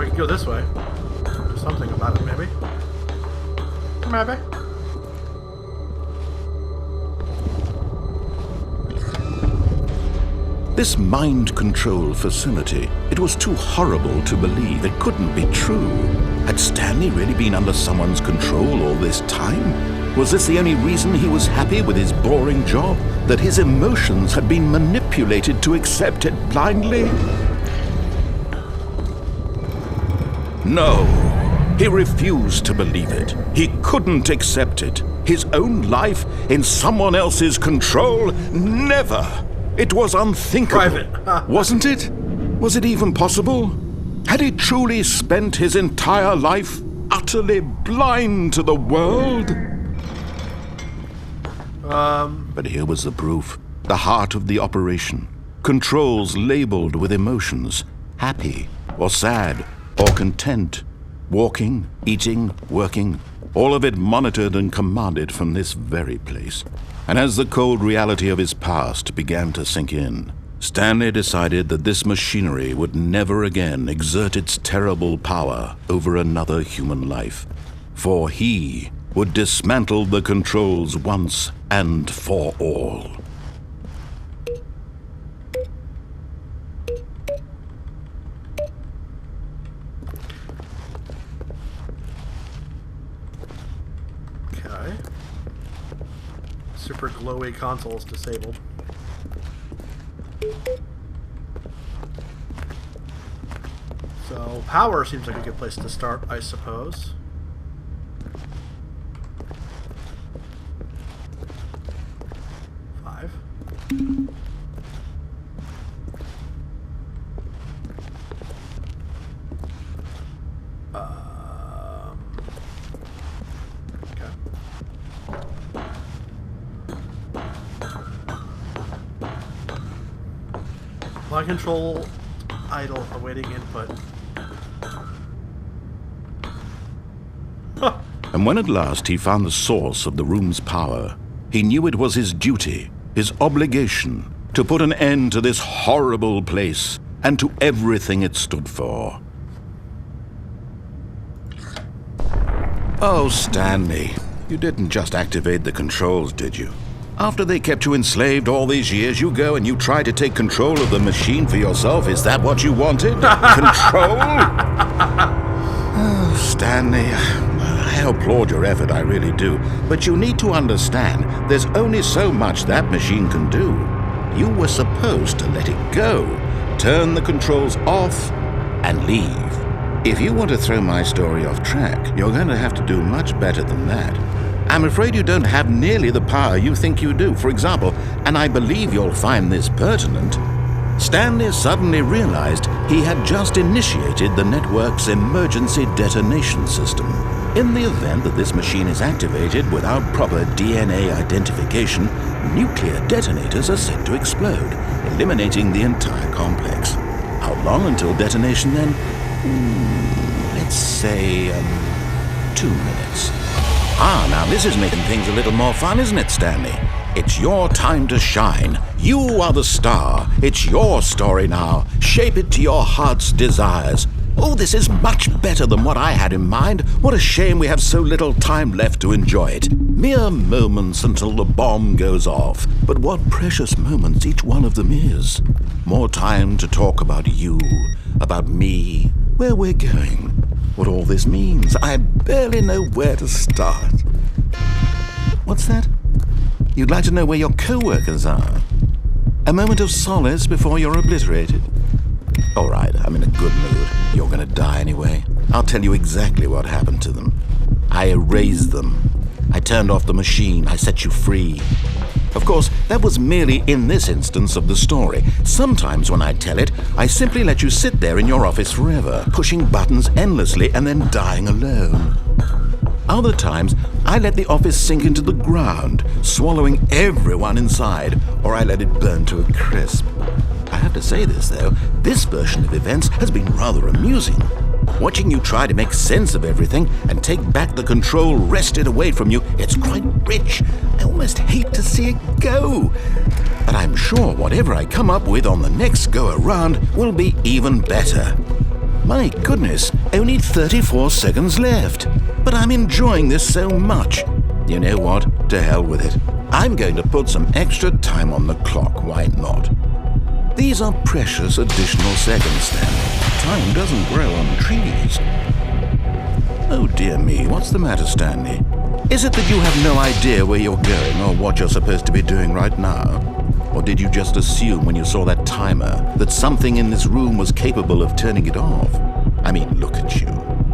So I can go this way. Do something about it, maybe. Maybe. This mind control facility, it was too horrible to believe. It couldn't be true. Had Stanley really been under someone's control all this time? Was this the only reason he was happy with his boring job? That his emotions had been manipulated to accept it blindly? No, he refused to believe it. He couldn't accept it. His own life in someone else's control? Never! It was unthinkable. Private. Wasn't it? Was it even possible? Had he truly spent his entire life utterly blind to the world? But here was the proof. The heart of the operation. Controls labeled with emotions. Happy or sad or content. Walking, eating, working. All of it monitored and commanded from this very place. And as the cold reality of his past began to sink in, Stanley decided that this machinery would never again exert its terrible power over another human life. For he would dismantle the controls once and for all. Okay. Super glowy console is disabled. So power seems like a good place to start, I suppose. Line control, idle, awaiting input. Huh. And when at last he found the source of the room's power, he knew it was his duty, his obligation, to put an end to this horrible place and to everything it stood for. Oh, Stanley, you didn't just activate the controls, did you? After they kept you enslaved all these years, you go and you try to take control of the machine for yourself. Is that what you wanted? Control? Oh, Stanley, I applaud your effort, I really do. But you need to understand, there's only so much that machine can do. You were supposed to let it go, turn the controls off, and leave. If you want to throw my story off track, you're going to have to do much better than that. I'm afraid you don't have nearly the power you think you do. For example, and I believe you'll find this pertinent, Stanley suddenly realized he had just initiated the network's emergency detonation system. In the event that this machine is activated without proper DNA identification, nuclear detonators are set to explode, eliminating the entire complex. How long until detonation then? Let's say, 2 minutes. Ah, now this is making things a little more fun, isn't it, Stanley? It's your time to shine. You are the star. It's your story now. Shape it to your heart's desires. Oh, this is much better than what I had in mind. What a shame we have so little time left to enjoy it. Mere moments until the bomb goes off. But what precious moments each one of them is. More time to talk about you, about me, where we're going, what all this means. I barely know where to start. What's that? You'd like to know where your co-workers are? A moment of solace before you're obliterated? All right, I'm in a good mood. You're gonna die anyway. I'll tell you exactly what happened to them. I erased them. I turned off the machine. I set you free. Of course, that was merely in this instance of the story. Sometimes when I tell it, I simply let you sit there in your office forever, pushing buttons endlessly and then dying alone. Other times, I let the office sink into the ground, swallowing everyone inside, or I let it burn to a crisp. I have to say this, though, this version of events has been rather amusing. Watching you try to make sense of everything and take back the control wrested away from you, it's quite rich. I almost hate to see it go. But I'm sure whatever I come up with on the next go-around will be even better. My goodness, only 34 seconds left. But I'm enjoying this so much. You know what? To hell with it. I'm going to put some extra time on the clock, why not? These are precious additional seconds, Stanley. Time doesn't grow on trees. Oh dear me, what's the matter, Stanley? Is it that you have no idea where you're going or what you're supposed to be doing right now? Or did you just assume when you saw that timer that something in this room was capable of turning it off? I mean, look at you.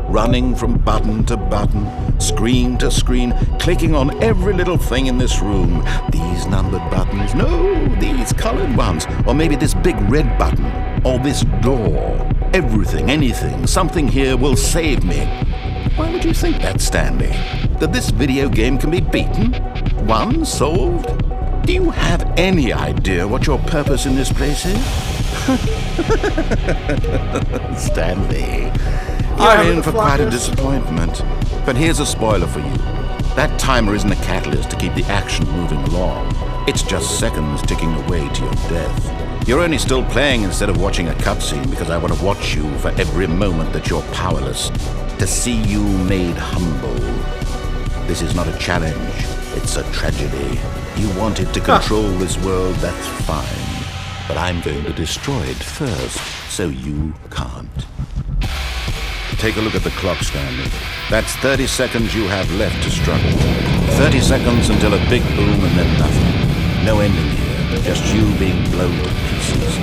Running from button to button, screen to screen, clicking on every little thing in this room. These numbered buttons, no, these colored ones. Or maybe this big red button, or this door. Everything, anything, something here will save me. Why would you think that, Stanley? That this video game can be beaten? Won? Solved? Do you have any idea what your purpose in this place is? Stanley, you're in for quite a disappointment. But here's a spoiler for you. That timer isn't a catalyst to keep the action moving along. It's just seconds ticking away to your death. You're only still playing instead of watching a cutscene because I want to watch you for every moment that you're powerless. To see you made humble. This is not a challenge. It's a tragedy. You wanted to control this world, that's fine. But I'm going to destroy it first, so you can't. Take a look at the clock, Stanley. That's 30 seconds you have left to struggle. 30 seconds until a big boom and then nothing. No ending here, just you being blown to pieces.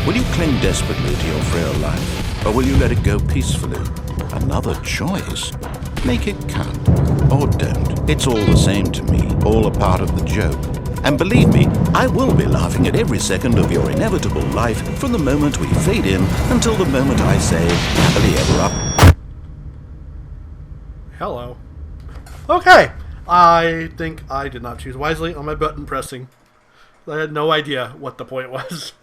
Will you cling desperately to your frail life, or will you let it go peacefully? Another choice. Make it count. Or don't. It's all the same to me, all a part of the joke. And believe me, I will be laughing at every second of your inevitable life from the moment we fade in until the moment I say, happily ever up. Hello. Okay. I think I did not choose wisely on my button pressing. I had no idea what the point was.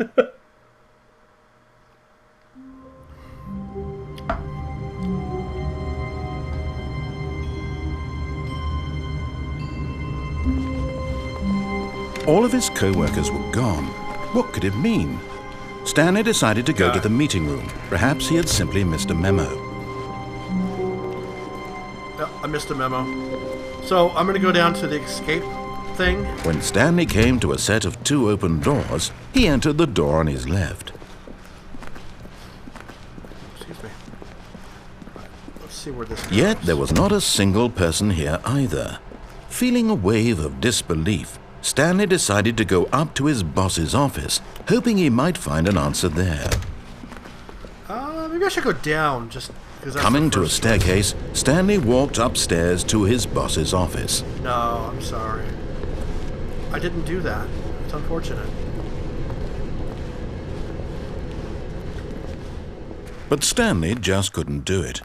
All of his co-workers were gone. What could it mean? Stanley decided to go to the meeting room. Perhaps he had simply missed a memo. Yeah, I missed a memo. So I'm going to go down to the escape thing. When Stanley came to a set of 2 open doors, he entered the door on his left. Excuse me. Let's see where this goes. Yet there was not a single person here either. Feeling a wave of disbelief, Stanley decided to go up to his boss's office, hoping he might find an answer there. Maybe I should go down, just because that's Coming the to a first staircase, Stanley walked upstairs to his boss's office. No, I'm sorry. I didn't do that. It's unfortunate. But Stanley just couldn't do it.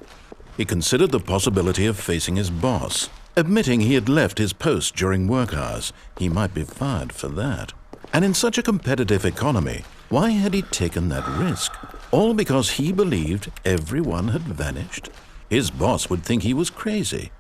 He considered the possibility of facing his boss. Admitting he had left his post during work hours, he might be fired for that. And in such a competitive economy, why had he taken that risk? All because he believed everyone had vanished? His boss would think he was crazy.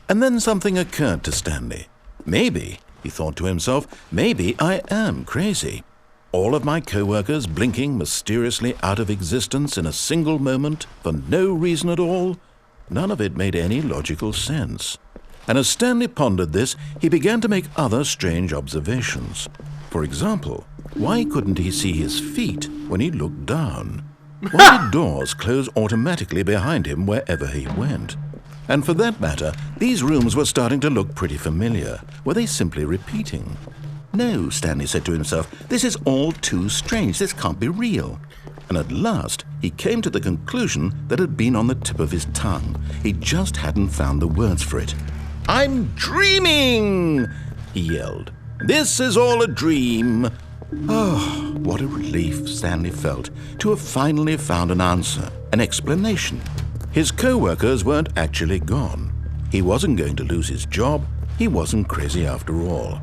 And then something occurred to Stanley. Maybe, he thought to himself, maybe I am crazy. All of my co-workers blinking mysteriously out of existence in a single moment for no reason at all? None of it made any logical sense. And as Stanley pondered this, he began to make other strange observations. For example, why couldn't he see his feet when he looked down? Why did doors close automatically behind him wherever he went? And for that matter, these rooms were starting to look pretty familiar. Were they simply repeating? No, Stanley said to himself, this is all too strange. This can't be real. And at last, he came to the conclusion that had been on the tip of his tongue. He just hadn't found the words for it. I'm dreaming, he yelled. This is all a dream. Oh, what a relief Stanley felt to have finally found an answer, an explanation. His co-workers weren't actually gone. He wasn't going to lose his job. He wasn't crazy after all.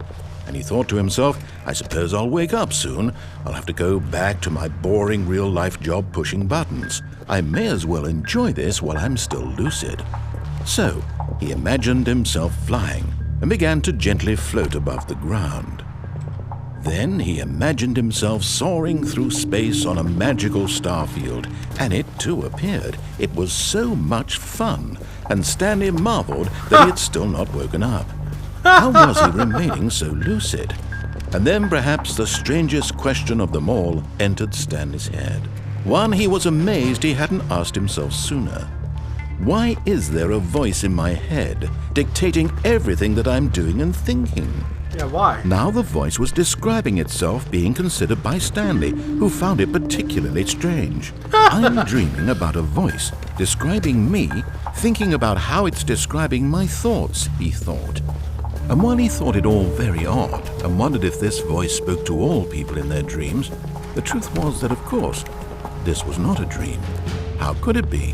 And he thought to himself, I suppose I'll wake up soon. I'll have to go back to my boring real-life job pushing buttons. I may as well enjoy this while I'm still lucid. So, he imagined himself flying and began to gently float above the ground. Then he imagined himself soaring through space on a magical starfield, and it too appeared. It was so much fun, and Stanley marveled that he had still not woken up. How was he remaining so lucid? And then perhaps the strangest question of them all entered Stanley's head. One he was amazed he hadn't asked himself sooner. Why is there a voice in my head dictating everything that I'm doing and thinking? Yeah, why? Now the voice was describing itself being considered by Stanley, who found it particularly strange. I'm dreaming about a voice describing me, thinking about how it's describing my thoughts, he thought. And while he thought it all very odd and wondered if this voice spoke to all people in their dreams, the truth was that, of course, this was not a dream. How could it be?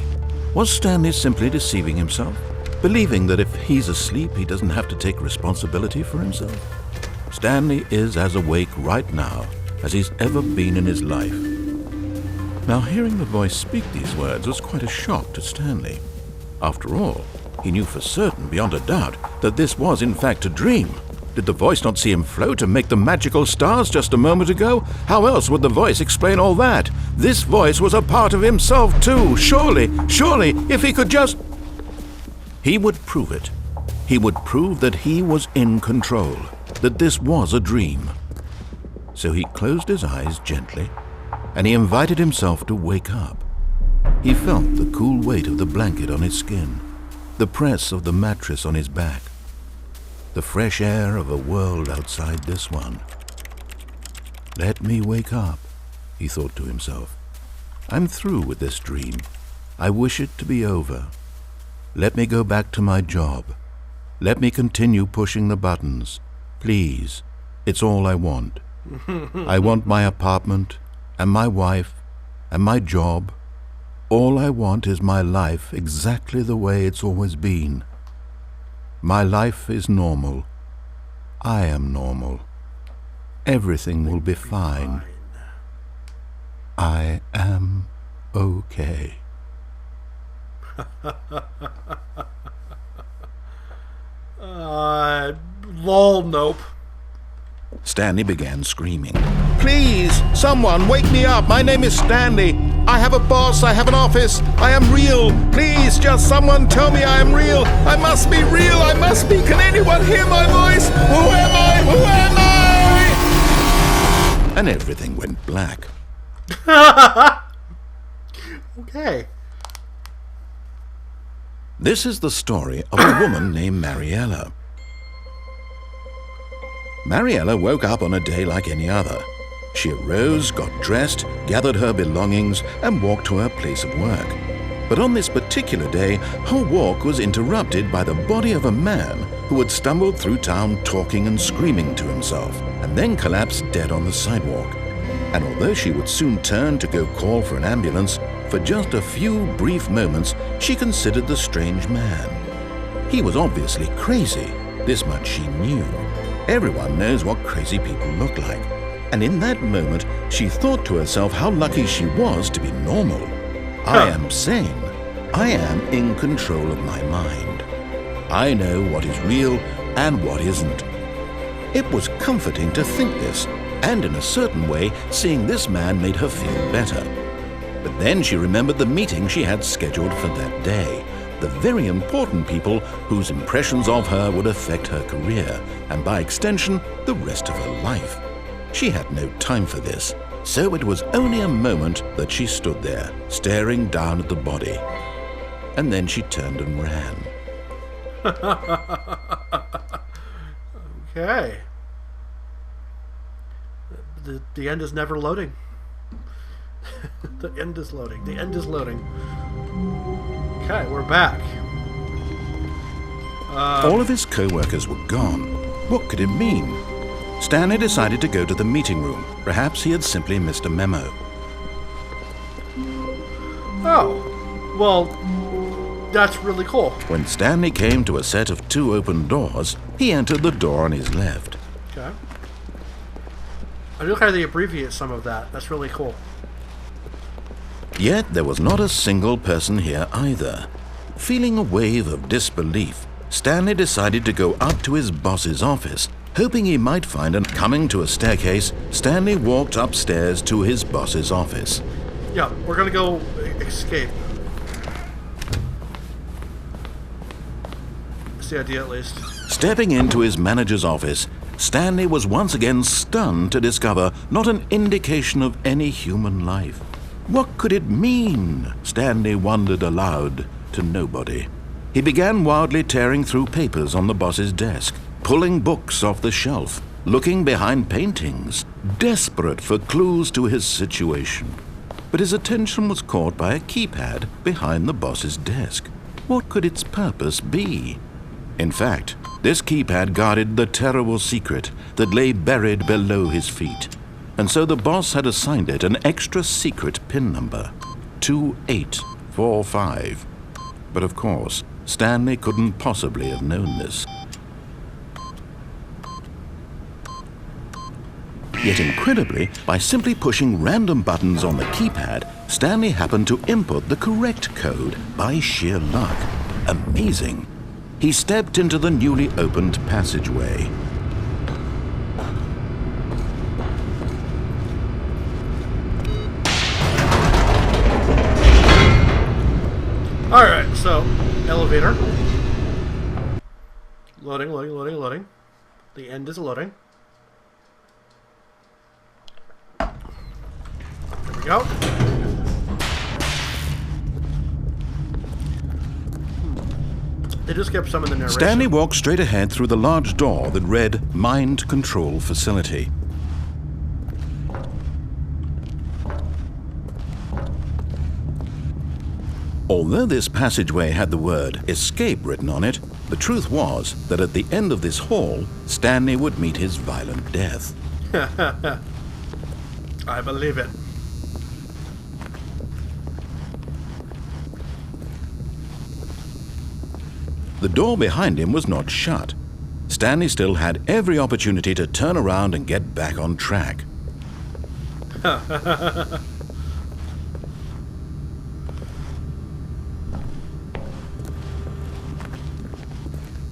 Was Stanley simply deceiving himself, believing that if he's asleep, he doesn't have to take responsibility for himself? Stanley is as awake right now as he's ever been in his life. Now, hearing the voice speak these words was quite a shock to Stanley. After all, he knew for certain, beyond a doubt, that this was in fact a dream. Did the voice not see him float and make the magical stars just a moment ago? How else would the voice explain all that? This voice was a part of himself too. Surely, if he could just... He would prove it. He would prove that he was in control, that this was a dream. So he closed his eyes gently, and he invited himself to wake up. He felt the cool weight of the blanket on his skin, the press of the mattress on his back, the fresh air of a world outside this one. Let me wake up, he thought to himself. I'm through with this dream. I wish it to be over. Let me go back to my job. Let me continue pushing the buttons. Please, it's all I want. I want my apartment, and my wife, and my job. All I want is my life exactly the way it's always been. My life is normal. I am normal. Everything will be fine. I am okay. Lol, nope. Stanley began screaming. Please, someone, wake me up. My name is Stanley. I have a boss. I have an office. I am real. Please, just someone tell me I am real. I must be real. I must be. Can anyone hear my voice? Who am I? Who am I? And everything went black. Okay. This is the story of a woman named Mariella. Mariella woke up on a day like any other. She arose, got dressed, gathered her belongings, and walked to her place of work. But on this particular day, her walk was interrupted by the body of a man who had stumbled through town talking and screaming to himself, and then collapsed dead on the sidewalk. And although she would soon turn to go call for an ambulance, for just a few brief moments she considered the strange man. He was obviously crazy, this much she knew. Everyone knows what crazy people look like. And in that moment, she thought to herself how lucky she was to be normal. I am sane. I am in control of my mind. I know what is real and what isn't. It was comforting to think this, and in a certain way, seeing this man made her feel better. But then she remembered the meeting she had scheduled for that day. The very important people whose impressions of her would affect her career, and by extension, the rest of her life. She had no time for this, so it was only a moment that she stood there, staring down at the body. And then she turned and ran. Okay. The end is never loading. The end is loading. The end is loading. Okay, we're back. All of his co-workers were gone. What could it mean? Stanley decided to go to the meeting room. Perhaps he had simply missed a memo. Oh, well, that's really cool. When Stanley came to a set of 2 open doors, he entered the door on his left. Okay. I look how they abbreviate some of that. That's really cool. Yet there was not a single person here either. Feeling a wave of disbelief, Stanley decided to go up to his boss's office Hoping he might find and coming to a staircase, Stanley walked upstairs to his boss's office. Yeah, we're gonna go escape. That's the idea, at least. Stepping into his manager's office, Stanley was once again stunned to discover not an indication of any human life. What could it mean? Stanley wondered aloud to nobody. He began wildly tearing through papers on the boss's desk, pulling books off the shelf, looking behind paintings, desperate for clues to his situation. But his attention was caught by a keypad behind the boss's desk. What could its purpose be? In fact, this keypad guarded the terrible secret that lay buried below his feet. And so the boss had assigned it an extra secret PIN number, 2845. But of course, Stanley couldn't possibly have known this. Yet incredibly, by simply pushing random buttons on the keypad, Stanley happened to input the correct code by sheer luck. Amazing. He stepped into the newly opened passageway. Alright, so, elevator. Loading, loading, loading, loading. The end is loading. There we go. They just kept some in the narration. Stanley walked straight ahead through the large door that read Mind Control Facility. Although this passageway had the word escape written on it, the truth was that at the end of this hall, Stanley would meet his violent death. I believe it. The door behind him was not shut. Stanley still had every opportunity to turn around and get back on track.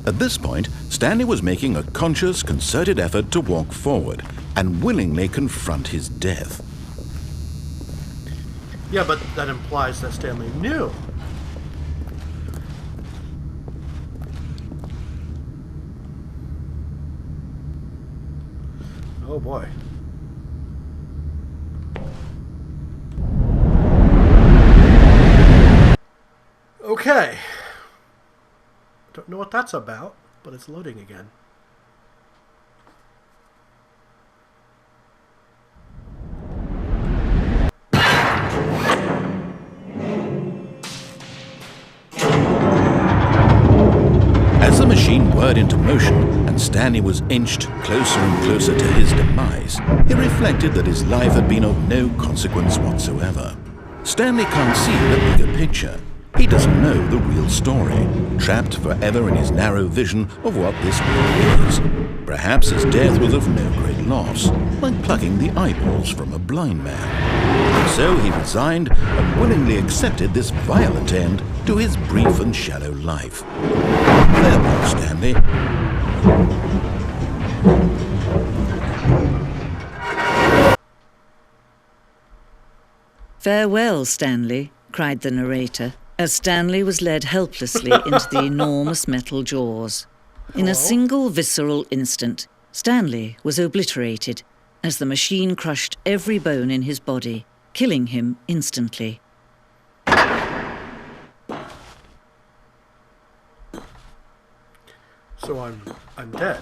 At this point, Stanley was making a conscious, concerted effort to walk forward and willingly confront his death. Yeah, but that implies that Stanley knew. Oh boy. Okay. Don't know what that's about, but it's loading again. As the machine whirred into motion and Stanley was inched closer and closer to his demise, he reflected that his life had been of no consequence whatsoever. Stanley can't see the bigger picture. He doesn't know the real story, trapped forever in his narrow vision of what this world is. Perhaps his death was of no great loss, like plucking the eyeballs from a blind man. So he resigned and willingly accepted this violent end to his brief and shallow life. Farewell, Stanley. Farewell, Stanley, cried the narrator, as Stanley was led helplessly into the enormous metal jaws. In a single visceral instant, Stanley was obliterated as the machine crushed every bone in his body, killing him instantly. So I'm dead.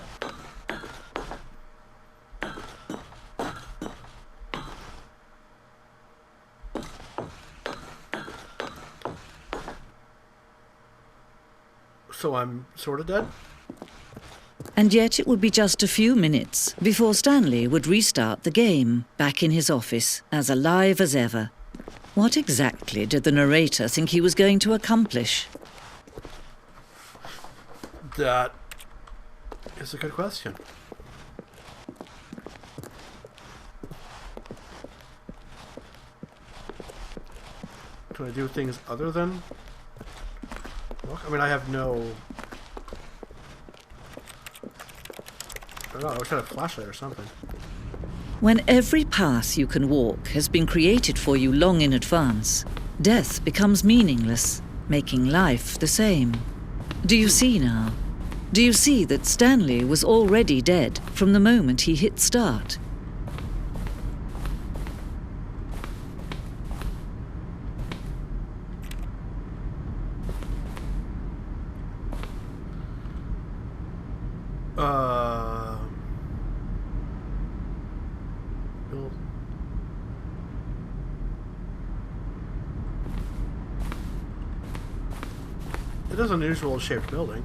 So I'm sort of dead? And yet it would be just a few minutes before Stanley would restart the game, back in his office, as alive as ever. What exactly did the narrator think he was going to accomplish? That is a good question. Can I do things other than look? I mean, I have no... I don't know, I wish I had a flashlight or something. When every path you can walk has been created for you long in advance, death becomes meaningless, making life the same. Do you see now? Do you see that Stanley was already dead from the moment he hit start? It is an unusual shaped building.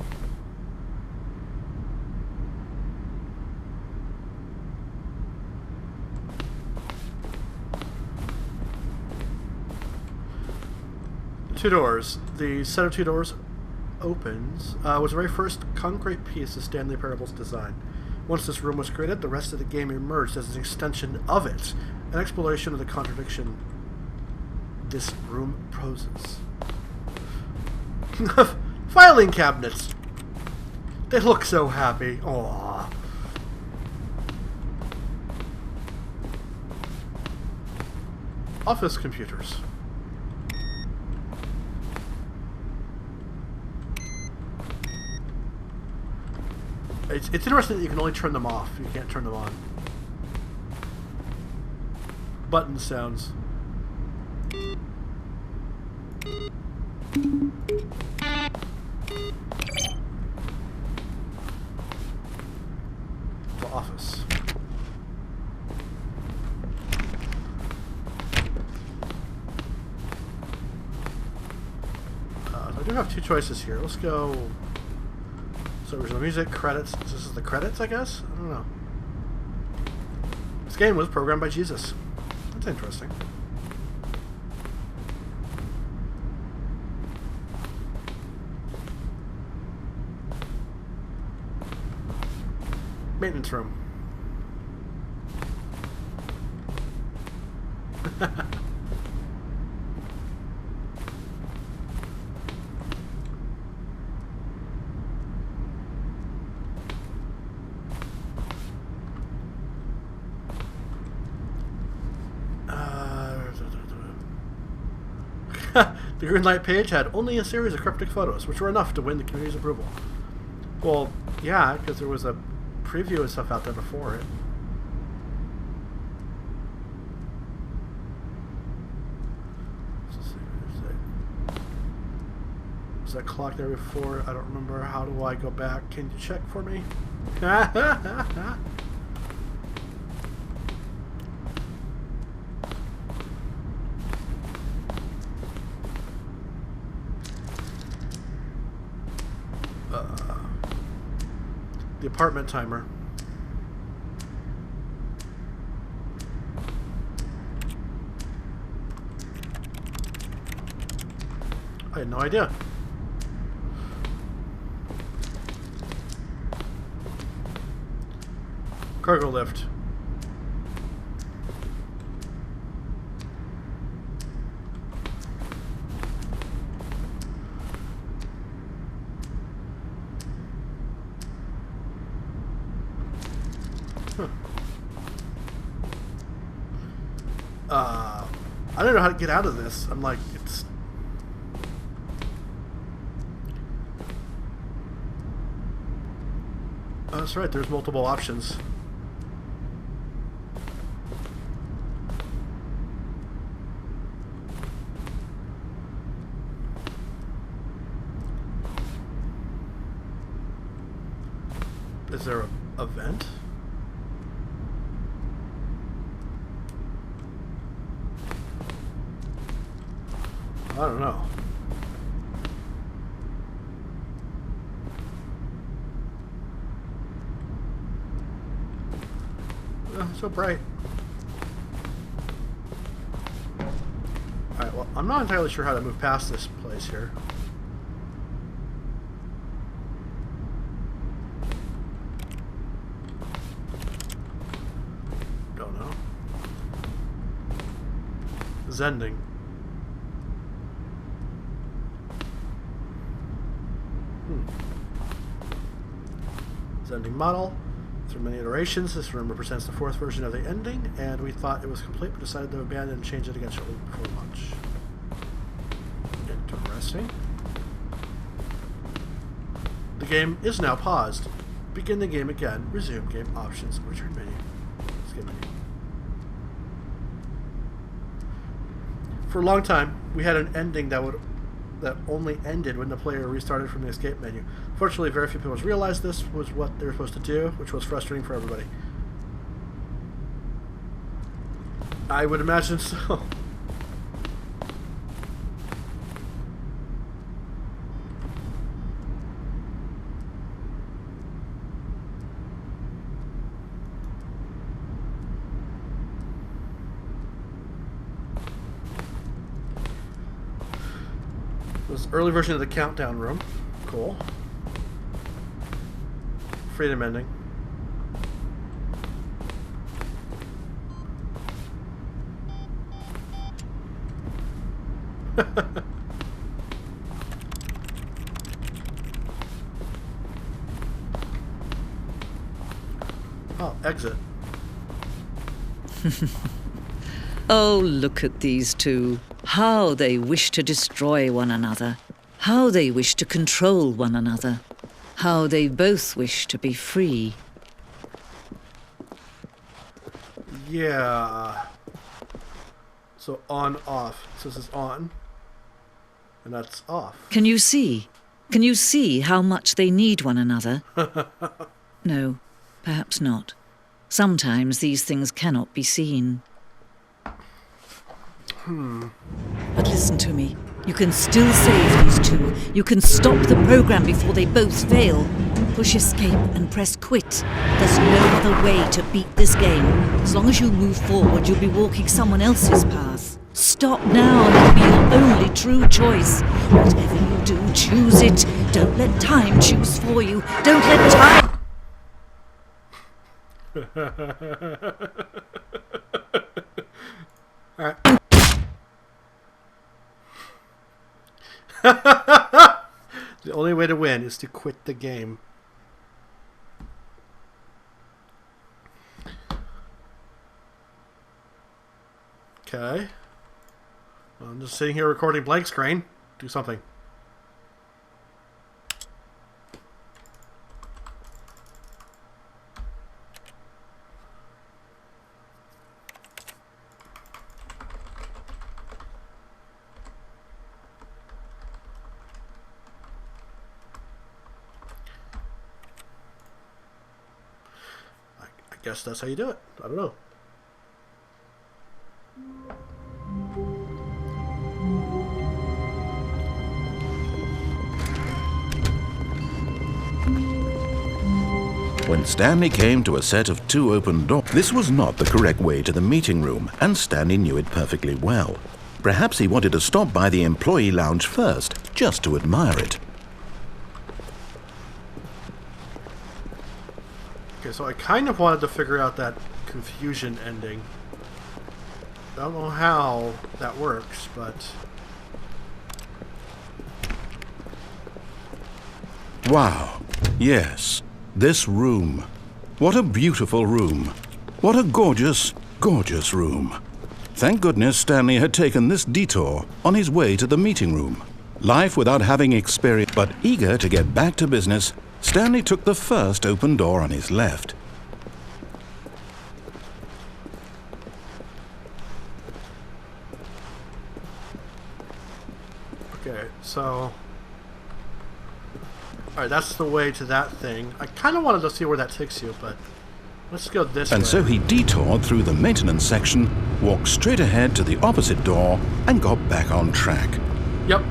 Two doors. The set of two doors opens was the very first concrete piece of Stanley Parable's design. Once this room was created, the rest of the game emerged as an extension of it, an exploration of the contradiction this room poses. Filing cabinets. They look so happy. Aww. Office computers. It's interesting that you can only turn them off. You can't turn them on. Button sounds. The office. So I do have two choices here. Let's go. So original music, credits. This is the credits, I guess? I don't know. This game was programmed by Jesus. That's interesting. Maintenance room. The green light page had only a series of cryptic photos, which were enough to win the community's approval. Well, yeah, because there was a preview and stuff out there before it. Was that clock there before? I don't remember. How do I go back? Can you check for me? The apartment timer. I had no idea. Cargo lift. I don't know how to get out of this. I'm like, it's... Oh, that's right, there's multiple options. Is there a vent? I don't know. So bright. Alright, well, I'm not entirely sure how to move past this place here. Don't know. Zending. Zending model. Through many iterations, this room represents the 4th version of the ending, and we thought it was complete but decided to abandon and change it again shortly before launch. Interesting. The game is now paused. Begin the game again. Resume game options. Return menu. Skip menu. For a long time, we had an ending that only ended when the player restarted from the escape menu. Fortunately, very few people realized this was what they were supposed to do, which was frustrating for everybody. I would imagine so. This early version of the countdown room. Cool. Freedom ending. Oh, exit. Oh, look at these two. How they wish to destroy one another. How they wish to control one another. How they both wish to be free. Yeah. So on, off. So this is on. And that's off. Can you see? Can you see how much they need one another? No, perhaps not. Sometimes these things cannot be seen. But listen to me. You can still save these two. You can stop the program before they both fail. Push escape and press quit. There's no other way to beat this game. As long as you move forward, you'll be walking someone else's path. Stop now and it'll be your only true choice. Whatever you do, choose it. Don't let time choose for you. Don't let time... All right. The only way to win is to quit the game. Okay. Well, I'm just sitting here recording blank screen. Do something. I guess that's how you do it. I don't know. When Stanley came to a set of 2 open doors, this was not the correct way to the meeting room, and Stanley knew it perfectly well. Perhaps he wanted to stop by the employee lounge first, just to admire it. Okay, so I kind of wanted to figure out that confusion ending. I don't know how that works, but... Wow. Yes. This room. What a beautiful room. What a gorgeous, gorgeous room. Thank goodness Stanley had taken this detour on his way to the meeting room. Life without having experience, but eager to get back to business, Stanley took the first open door on his left. Okay, so... Alright, that's the way to that thing. I kind of wanted to see where that takes you, but let's go this way. And so he detoured through the maintenance section, walked straight ahead to the opposite door, and got back on track. Yep.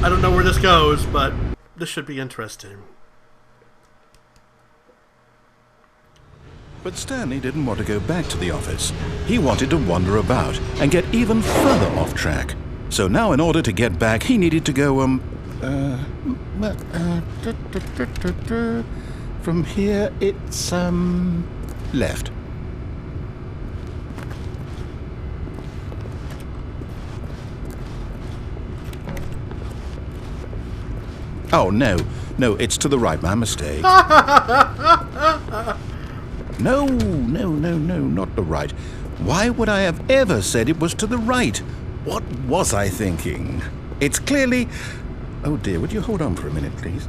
I don't know where this goes, but this should be interesting. But Stanley didn't want to go back to the office. He wanted to wander about and get even further off track. So now in order to get back, he needed to go, from here it's, left. Oh, no, it's to the right, my mistake. No, not the right. Why would I have ever said it was to the right? What was I thinking? It's clearly... Oh dear, would you hold on for a minute, please?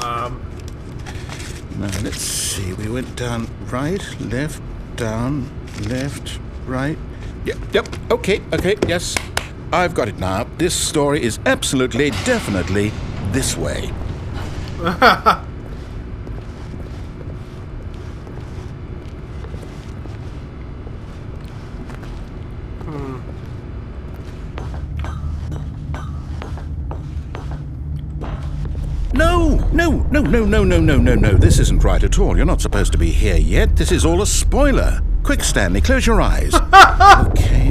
Now, let's see. We went down right, left, down, left, right. Yep, okay, yes. I've got it now. This story is absolutely, definitely this way. No. This isn't right at all. You're not supposed to be here yet. This is all a spoiler. Quick, Stanley, close your eyes. Okay.